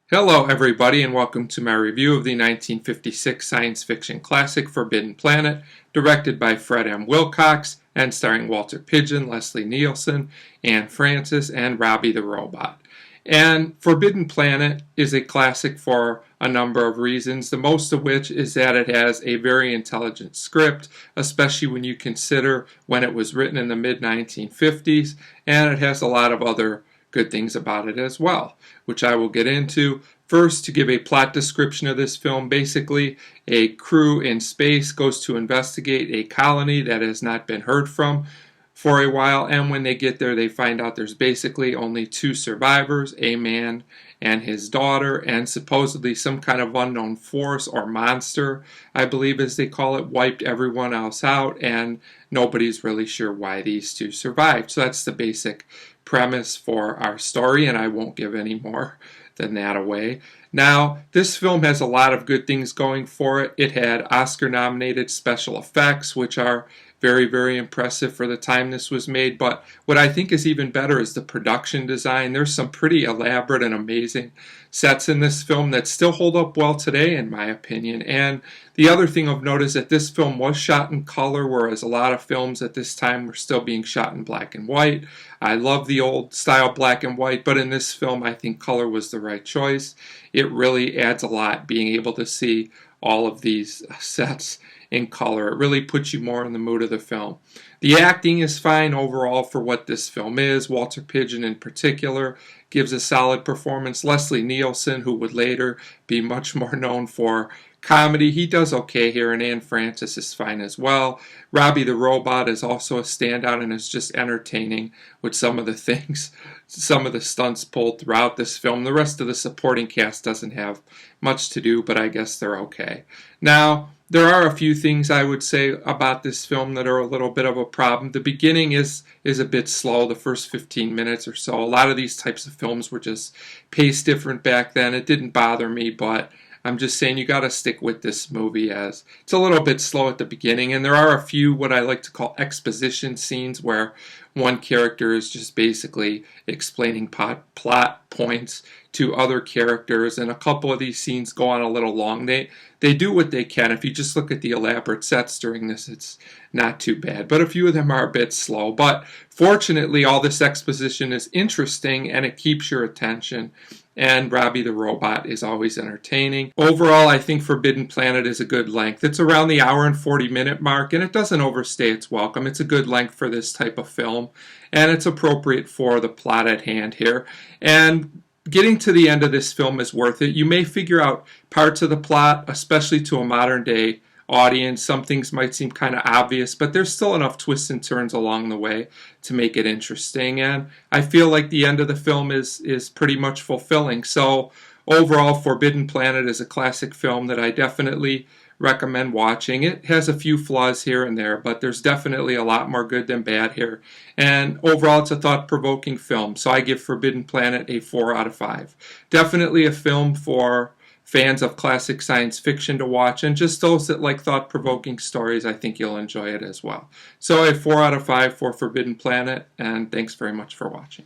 Hello everybody and welcome to my review of the 1956 science fiction classic Forbidden Planet, directed by Fred M. Wilcox and starring Walter Pidgeon, Leslie Nielsen, Anne Francis, and Robby the Robot. And Forbidden Planet is a classic for a number of reasons, the most of which is that it has a very intelligent script, especially when you consider when it was written in the mid-1950s, and it has a lot of other good things about it as well, which I will get into. First, to give a plot description of this film, basically a crew in space goes to investigate a colony that has not been heard from for a while, and when they get there they find out there's basically only two survivors, a man and his daughter, and supposedly some kind of unknown force or monster, I believe as they call it, wiped everyone else out, and nobody's really sure why these two survived. So that's the basic premise for our story, and I won't give any more than that away. Now, this film has a lot of good things going for it. It had Oscar-nominated special effects, which are very, very impressive for the time this was made, but what I think is even better is the production design. There's some pretty elaborate and amazing sets in this film that still hold up well today, in my opinion. And the other thing of note is that this film was shot in color, whereas a lot of films at this time were still being shot in black and white. I love the old style black and white, but in this film I think color was the right choice. It really adds a lot being able to see all of these sets in color. It really puts you more in the mood of the film. The acting is fine overall for what this film is. Walter Pidgeon in particular gives a solid performance. Leslie Nielsen, who would later be much more known for comedy, he does okay here, and Anne Francis is fine as well. Robby the Robot is also a standout and is just entertaining with some of the things, some of the stunts pulled throughout this film. The rest of the supporting cast doesn't have much to do, but I guess they're okay. Now, there are a few things I would say about this film that are a little bit of a problem. The beginning is a bit slow, the first 15 minutes or so. A lot of these types of films were just paced different back then. It didn't bother me, but I'm just saying you got to stick with this movie as it's a little bit slow at the beginning, and there are a few what I like to call exposition scenes where one character is just basically explaining plot points to other characters, and a couple of these scenes go on a little long. They do what they can. If you just look at the elaborate sets during this, it's not too bad, but a few of them are a bit slow. But fortunately, all this exposition is interesting and it keeps your attention, and Robby the Robot is always entertaining. Overall, I think Forbidden Planet is a good length. It's around the hour and 40-minute mark, and it doesn't overstay its welcome. It's a good length for this type of film, and it's appropriate for the plot at hand here. And getting to the end of this film is worth it. You may figure out parts of the plot, especially to a modern-day audience. Some things might seem kind of obvious, but there's still enough twists and turns along the way to make it interesting, and I feel like the end of the film is pretty much fulfilling. So overall, Forbidden Planet is a classic film that I definitely recommend watching. It has a few flaws here and there, but there's definitely a lot more good than bad here, and overall it's a thought-provoking film, so I give Forbidden Planet a 4 out of 5. Definitely a film for fans of classic science fiction to watch, and just those that like thought-provoking stories, I think you'll enjoy it as well. So a 4 out of 5 for Forbidden Planet, and thanks very much for watching.